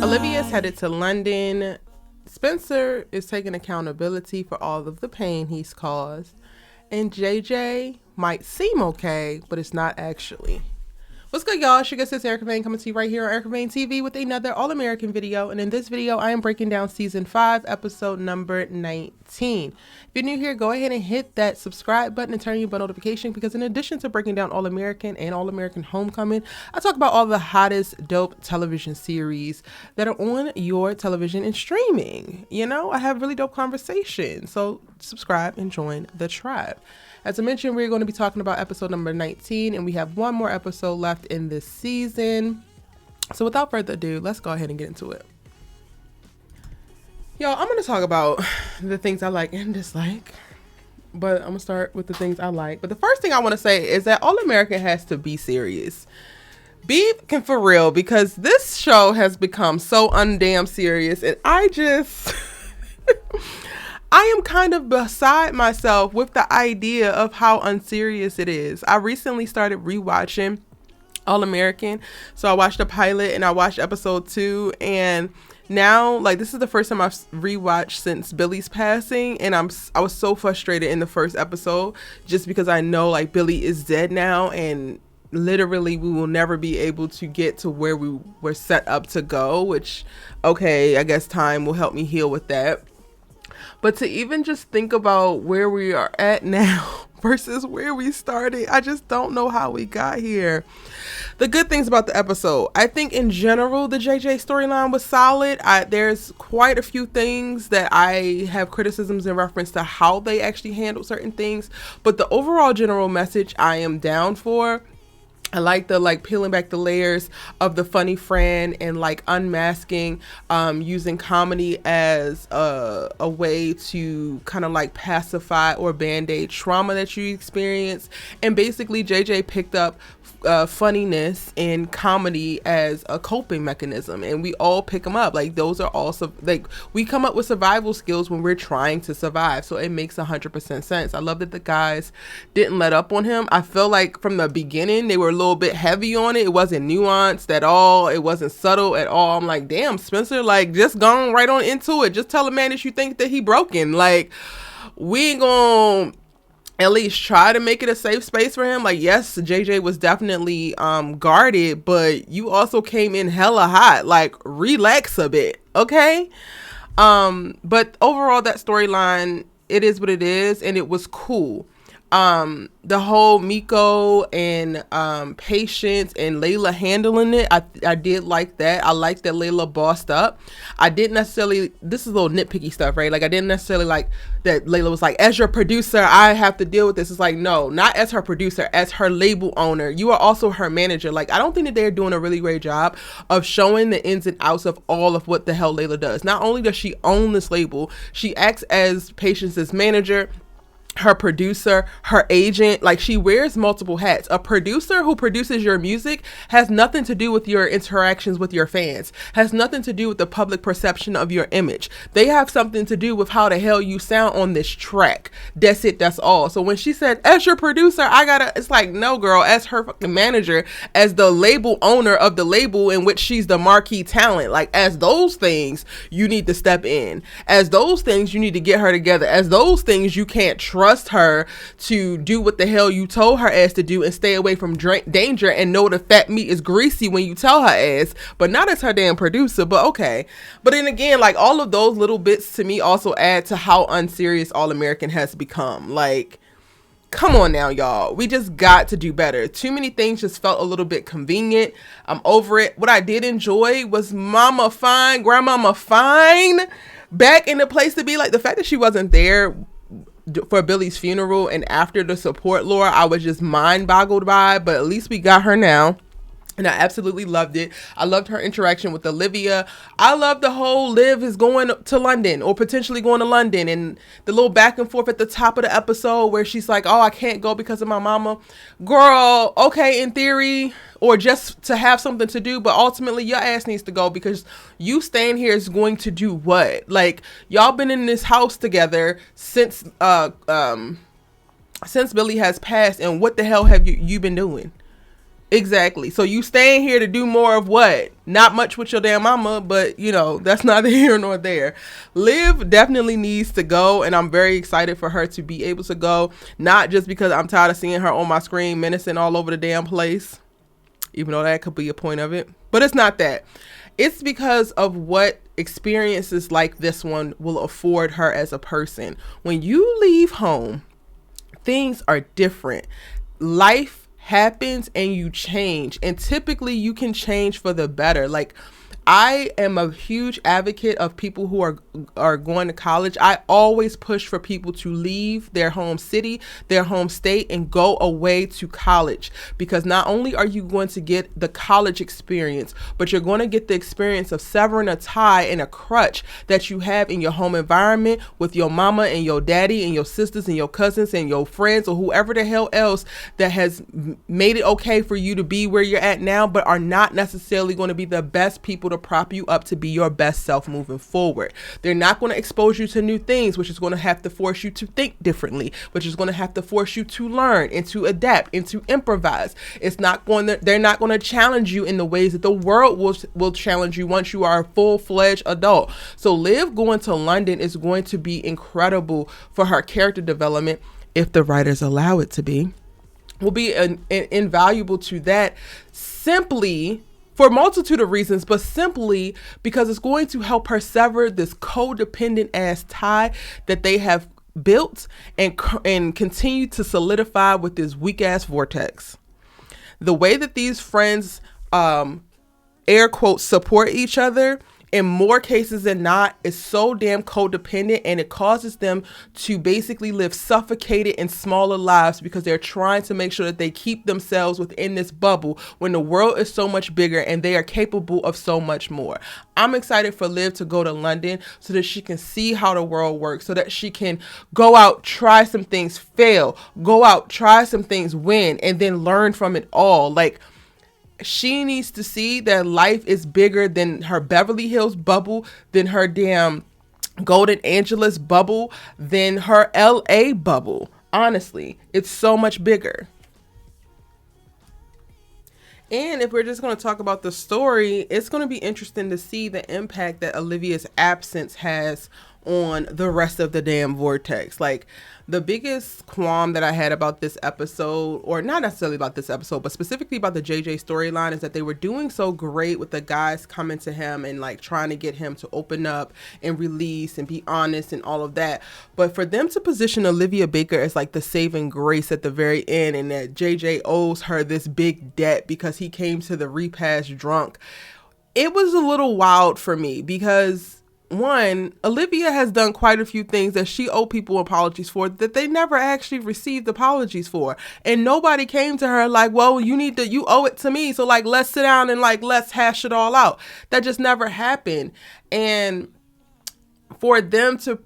Olivia is headed to London. Spencer is taking accountability for all of the pain he's caused. And JJ might seem okay, but it's not actually. What's good, y'all? It's your good sis Erica Vane coming to you right here on Erica Vane TV with another All-American video. And in this video, I am breaking down season 5, episode number 19. If you're new here, go ahead and hit that subscribe button and turn your bell notification, because in addition to breaking down All-American and All-American Homecoming, I talk about all the hottest dope television series that are on your television and streaming. You know, I have really dope conversations. So subscribe and join the tribe. As I mentioned, we're going to be talking about episode number 19, and we have one more episode left in this season. So without further ado, let's go ahead and get into it. Y'all, I'm going to talk about the things I like and dislike, but I'm going to start with the things I like. But the first thing I want to say is that All-American has to be serious. Be for real, because this show has become so undamn serious, and I just... I am kind of beside myself with the idea of how unserious it is. I recently started rewatching All-American. So I watched the pilot and I watched episode 2. And now, like, this is the first time I've rewatched since Billy's passing. And I was so frustrated in the first episode just because I know, like, Billy is dead now. And literally we will never be able to get to where we were set up to go. Which, okay, I guess time will help me heal with that. But to even just think about where we are at now versus where we started, I just don't know how we got here. The good things about the episode, I think in general, the JJ storyline was solid. There's quite a few things that I have criticisms in reference to how they actually handled certain things. But the overall general message I am down for. I like the peeling back the layers of the funny friend and like unmasking, using comedy as a way to kind of like pacify or band-aid trauma that you experience. And basically JJ picked up funniness and comedy as a coping mechanism, and we all pick them up. Like, those are also, like, we come up with survival skills when we're trying to survive, so it makes 100% sense. I love that the guys didn't let up on him. I feel like from the beginning they were a little bit heavy on it. It wasn't nuanced at all. It wasn't subtle at all. I'm like, damn, Spencer, like, just gone right on into it. Just tell a man that you think that he broken. Like, we ain't gonna at least try to make it a safe space for him. Like, yes, JJ was definitely guarded, but you also came in hella hot. Like, relax a bit, okay? But overall, that storyline, it is what it is, and it was cool. The whole Miko and Patience and Layla handling it, I did like that. I like that Layla bossed up. I didn't necessarily, this is a little nitpicky stuff, right? Like, I didn't necessarily like that Layla was like, as your producer, I have to deal with this. It's like, no, not as her producer, as her label owner. You are also her manager. Like, I don't think that they're doing a really great job of showing the ins and outs of all of what the hell Layla does. Not only does she own this label, she acts as Patience's manager, her producer, her agent. Like, she wears multiple hats. A producer who produces your music has nothing to do with your interactions with your fans, has nothing to do with the public perception of your image. They have something to do with how the hell you sound on this track. That's it, that's all. So when she said, as your producer, it's like, no, girl, as her fucking manager, as the label owner of the label in which she's the marquee talent, like, as those things, you need to step in. As those things, you need to get her together. As those things, you can't trust her to do what the hell you told her ass to do and stay away from danger and know the fat meat is greasy when you tell her ass, but not as her damn producer. But okay. But then again, like, all of those little bits to me also add to how unserious All-American has become. Like, come on now, y'all. We just got to do better. Too many things just felt a little bit convenient. I'm over it. What I did enjoy was Mama Fine, Grandmama Fine back in the place to be. Like, the fact that she wasn't there for Billy's funeral and after the support lore, I was just mind boggled by, but at least we got her now. And I absolutely loved it. I loved her interaction with Olivia. I love the whole Liv is going to London or potentially going to London, and the little back and forth at the top of the episode where she's like, oh, I can't go because of my mama. Girl, okay, in theory, or just to have something to do, but ultimately your ass needs to go, because you staying here is going to do what? Like, y'all been in this house together since Billy has passed, and what the hell have you been doing? Exactly. So you staying here to do more of what? Not much with your damn mama, but you know, that's neither here nor there. Liv definitely needs to go, and I'm very excited for her to be able to go. Not just because I'm tired of seeing her on my screen menacing all over the damn place, even though that could be a point of it. But it's not that. It's because of what experiences like this one will afford her as a person. When you leave home, things are different. Life happens and you change, and typically you can change for the better. Like, I am a huge advocate of people who are going to college. I always push for people to leave their home city, their home state, and go away to college, because not only are you going to get the college experience, but you're going to get the experience of severing a tie and a crutch that you have in your home environment with your mama and your daddy and your sisters and your cousins and your friends or whoever the hell else that has made it okay for you to be where you're at now, but are not necessarily going to be the best people to prop you up to be your best self moving forward. They're not going to expose you to new things, which is going to have to force you to think differently, which is going to have to force you to learn and to adapt and to improvise. They're not going to challenge you in the ways that the world will challenge you once you are a full-fledged adult. So Liv going to London is going to be incredible for her character development, if the writers allow it to be. Will be invaluable to that, simply for a multitude of reasons, but simply because it's going to help her sever this codependent ass tie that they have built and continue to solidify with this weak ass vortex. The way that these friends, air quotes, support each other, in more cases than not, is so damn codependent, and it causes them to basically live suffocated in smaller lives because they're trying to make sure that they keep themselves within this bubble when the world is so much bigger and they are capable of so much more. I'm excited for Liv to go to London so that she can see how the world works, so that she can go out, try some things, fail, go out, try some things, win, and then learn from it all. Like, she needs to see that life is bigger than her Beverly Hills bubble, than her damn Golden Angeles bubble, than her LA bubble. Honestly, it's so much bigger. And if we're just going to talk about the story, it's going to be interesting to see the impact that Olivia's absence has on the rest of the damn vortex. Like, the biggest qualm that I had about this episode, or not necessarily about this episode, but specifically about the JJ storyline, is that they were doing so great with the guys coming to him and like trying to get him to open up and release and be honest and all of that. But for them to position Olivia Baker as like the saving grace at the very end, and that JJ owes her this big debt because he came to the repast drunk, it was a little wild for me, because one, Olivia has done quite a few things that she owed people apologies for that they never actually received apologies for. And nobody came to her like, well, you owe it to me. So like, let's sit down and like, let's hash it all out. That just never happened. And for them to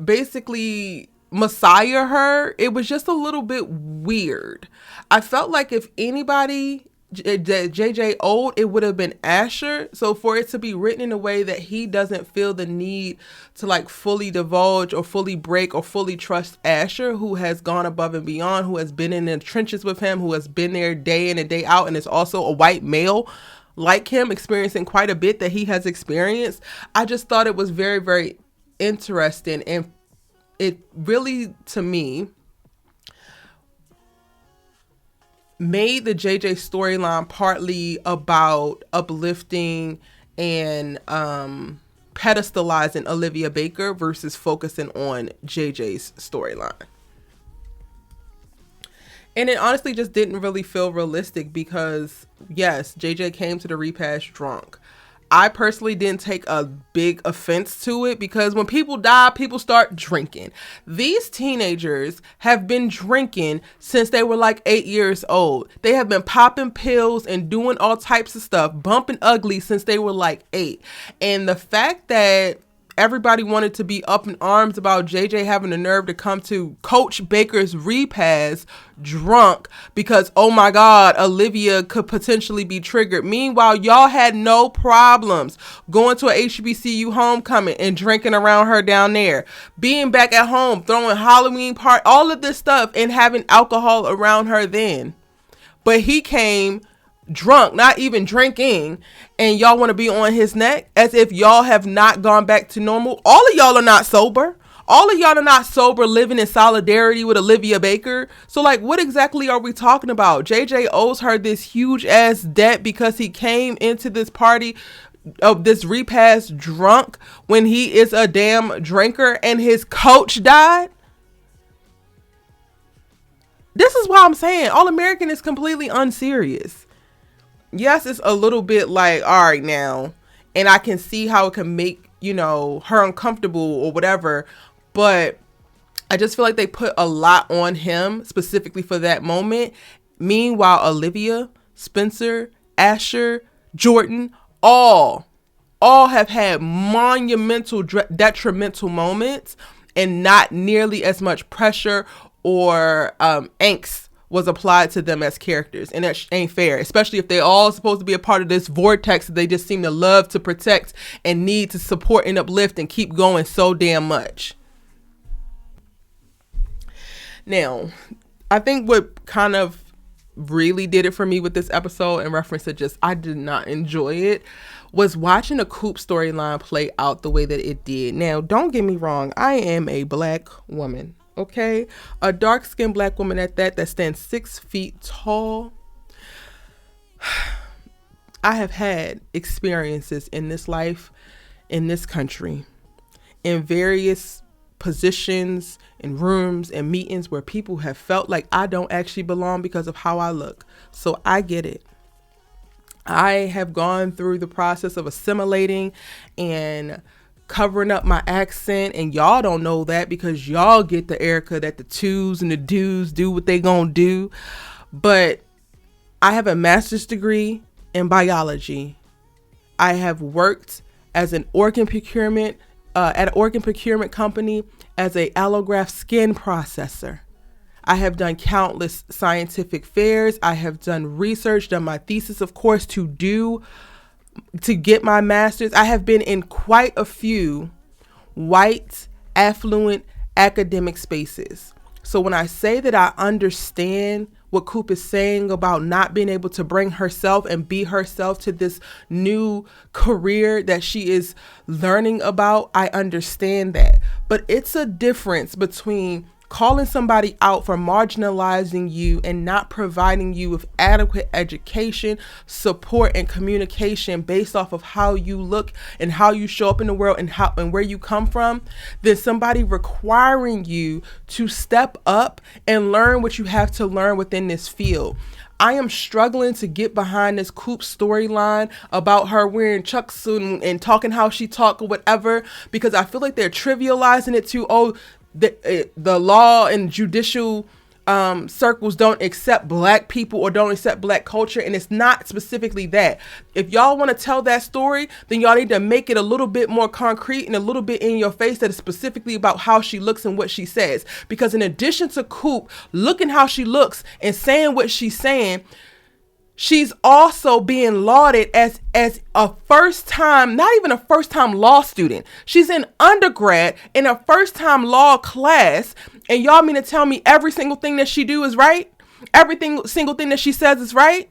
basically messiah her, it was just a little bit weird. I felt like if anybody JJ owed, it would have been Asher. So for it to be written in a way that he doesn't feel the need to like fully divulge or fully break or fully trust Asher, who has gone above and beyond, who has been in the trenches with him, who has been there day in and day out, and is also a white male like him, experiencing quite a bit that he has experienced. I just thought it was very, very interesting, and it really, to me, made the JJ storyline partly about uplifting and pedestalizing Olivia Baker versus focusing on JJ's storyline. And it honestly just didn't really feel realistic, because yes, JJ came to the repast drunk. I personally didn't take a big offense to it, because when people die, people start drinking. These teenagers have been drinking since they were like 8 years old. They have been popping pills and doing all types of stuff, bumping ugly since they were like 8. And the fact that everybody wanted to be up in arms about JJ having the nerve to come to Coach Baker's repast drunk because, oh my God, Olivia could potentially be triggered. Meanwhile, y'all had no problems going to a HBCU homecoming and drinking around her down there, being back at home, throwing Halloween party, all of this stuff, and having alcohol around her then. But he came drunk, not even drinking, and y'all want to be on his neck as if y'all have not gone back to normal. All of y'all are not sober. All of y'all are not sober, living in solidarity with Olivia Baker. So like, what exactly are we talking about? JJ owes her this huge ass debt because he came into this party of this repast drunk when he is a damn drinker and his coach died. This is why I'm saying All American is completely unserious. Yes, it's a little bit like, all right now, and I can see how it can make, you know, her uncomfortable or whatever, but I just feel like they put a lot on him specifically for that moment. Meanwhile, Olivia, Spencer, Asher, Jordan, all have had monumental detrimental moments, and not nearly as much pressure or angst was applied to them as characters. And that ain't fair, especially if they're all supposed to be a part of this vortex that they just seem to love to protect and need to support and uplift and keep going so damn much. Now, I think what kind of really did it for me with this episode, in reference to just I did not enjoy it, was watching the Coop storyline play out the way that it did. Now, don't get me wrong, I am a black woman. Okay, a dark-skinned black woman at that stands 6 feet tall. I have had experiences in this life, in this country, in various positions, in rooms and meetings where people have felt like I don't actually belong because of how I look. So I get it. I have gone through the process of assimilating and covering up my accent, and y'all don't know that because y'all get the Erica that the twos and the dudes do what they gonna do. But I have a master's degree in biology. I have worked as an organ procurement at an organ procurement company as a allograft skin processor. I have done countless scientific fairs. I have done research, done my thesis, of course, to get my master's. I have been in quite a few white, affluent academic spaces. So when I say that I understand what Coop is saying about not being able to bring herself and be herself to this new career that she is learning about, I understand that. But it's a difference between calling somebody out for marginalizing you and not providing you with adequate education, support, and communication based off of how you look and how you show up in the world and where you come from, than somebody requiring you to step up and learn what you have to learn within this field. I am struggling to get behind this Coop storyline about her wearing chucks and talking how she talk or whatever, because I feel like they're trivializing it to, the law and judicial circles don't accept black people or don't accept black culture. And it's not specifically that. If y'all want to tell that story, then y'all need to make it a little bit more concrete and a little bit in your face that is specifically about how she looks and what she says. Because in addition to Coop looking how she looks and saying what she's saying, she's also being lauded as a first-time, not even a first-time law student. She's in undergrad in a first-time law class, and y'all mean to tell me every single thing that she do is right? Every single thing that she says is right?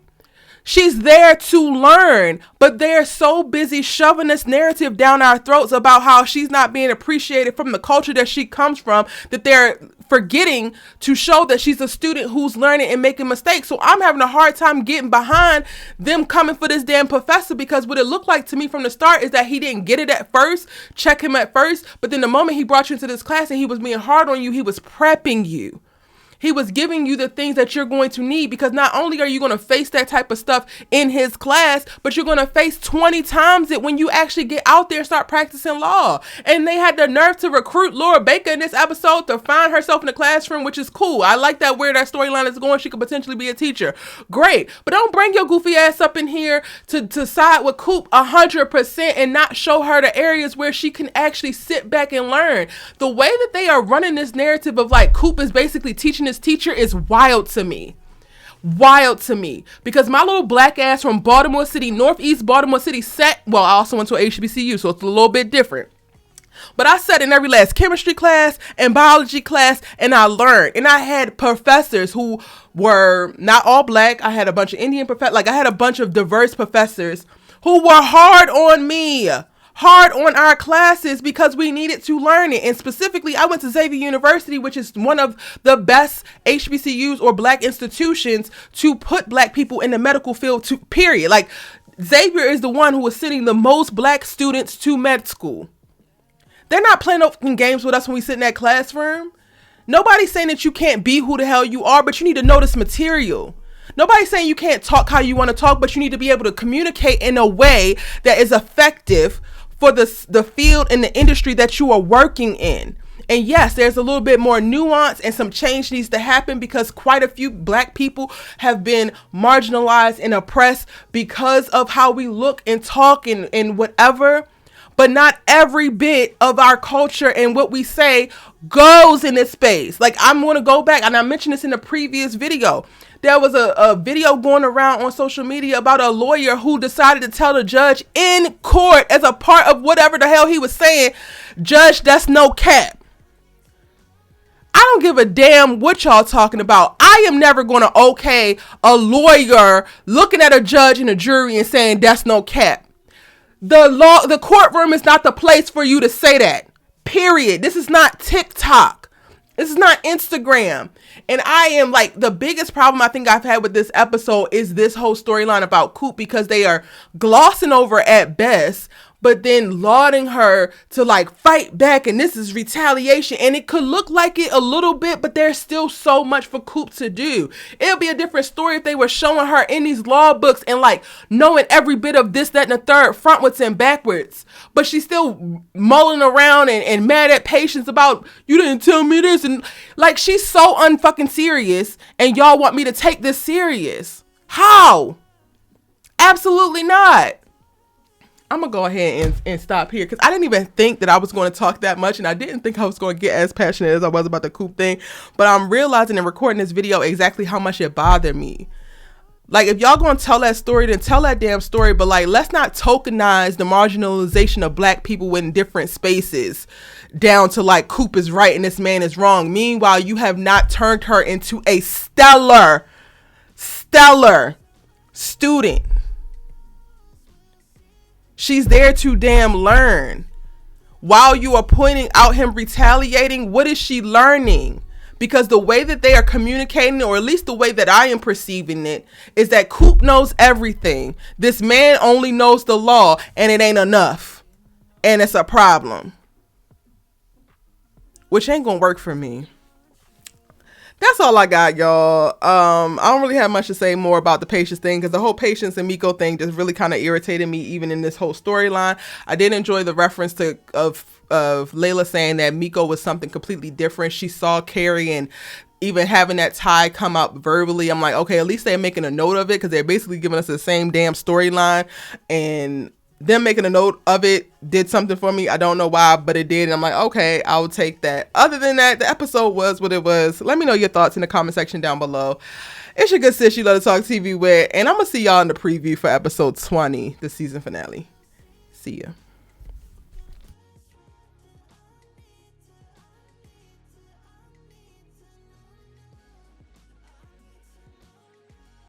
She's there to learn, but they're so busy shoving this narrative down our throats about how she's not being appreciated from the culture that she comes from, that they're forgetting to show that she's a student who's learning and making mistakes. So I'm having a hard time getting behind them coming for this damn professor, because what it looked like to me from the start is that he didn't get it at first, check him at first, but then the moment he brought you into this class and he was being hard on you, he was prepping you. He was giving you the things that you're going to need, because not only are you going to face that type of stuff in his class, but you're going to face 20 times it when you actually get out there and start practicing law. And they had the nerve to recruit Laura Baker in this episode to find herself in the classroom, which is cool. I like that where that storyline is going. She could potentially be a teacher. Great. But don't bring your goofy ass up in here to side with Coop 100% and not show her the areas where she can actually sit back and learn. The way that they are running this narrative of like Coop is basically teaching his teacher is wild to me. Wild to me. Because my little black ass from Baltimore City, Northeast Baltimore City I also went to a HBCU, so it's a little bit different. But I sat in every last chemistry class and biology class, and I learned. And I had professors who were not all black. I had a bunch of Indian professors. Like, I had a bunch of diverse professors who were hard on me, hard on our classes, because we needed to learn it. And specifically, I went to Xavier University, which is one of the best HBCUs or black institutions to put black people in the medical field, to period. Like, Xavier is the one who was sending the most black students to med school. They're not playing open games with us when we sit in that classroom. Nobody's saying that you can't be who the hell you are, but you need to know this material. Nobody's saying you can't talk how you want to talk, but you need to be able to communicate in a way that is effective for the field and the industry that you are working in. And yes, there's a little bit more nuance and some change needs to happen, because quite a few black people have been marginalized and oppressed because of how we look and talk and whatever. But not every bit of our culture and what we say goes in this space. Like, I'm going to go back, and I mentioned this in the previous video. There was a video going around on social media about a lawyer who decided to tell the judge in court, as a part of whatever the hell he was saying, "Judge, that's no cap." I don't give a damn what y'all talking about. I am never going to okay a lawyer looking at a judge and a jury and saying that's no cap. The courtroom is not the place for you to say that. Period. This is not TikTok. This is not Instagram. And I am like, the biggest problem I think I've had with this episode is this whole storyline about Coop, because they are glossing over at best, but then lauding her to like fight back, and this is retaliation. And it could look like it a little bit, but there's still so much for Coop to do. It'll be a different story if they were showing her in these law books and like knowing every bit of this, that, and the third, frontwards and backwards. But she's still mulling around and mad at patients about, "You didn't tell me this." And like, she's so unfucking serious, and y'all want me to take this serious. How? Absolutely not. I'm going to go ahead and stop here, because I didn't even think that I was going to talk that much, and I didn't think I was going to get as passionate as I was about the Coop thing. But I'm realizing in recording this video exactly how much it bothered me. Like, if y'all going to tell that story, then tell that damn story. But like, let's not tokenize the marginalization of black people in different spaces down to like Coop is right and this man is wrong. Meanwhile, you have not turned her into a stellar student. She's there to damn learn. While you are pointing out him retaliating, what is she learning? Because the way that they are communicating, or at least the way that I am perceiving it, is that Coop knows everything. This man only knows the law, and it ain't enough. And it's a problem. Which ain't gonna work for me. That's all I got, y'all. I don't really have much to say more about the Patience thing, because the whole Patience and Miko thing just really kind of irritated me, even in this whole storyline. I did enjoy the reference of Layla saying that Miko was something completely different. She saw Carrie, and even having that Taye come out verbally, I'm like, okay, at least they're making a note of it, because they're basically giving us the same damn storyline, and them making a note of it did something for me. I don't know why, but it did. And I'm like, okay, I'll take that. Other than that, the episode was what it was. Let me know your thoughts in the comment section down below. It's your good sis you love to talk TV with, and I'm gonna see y'all in the preview for episode 20, the season finale. See ya.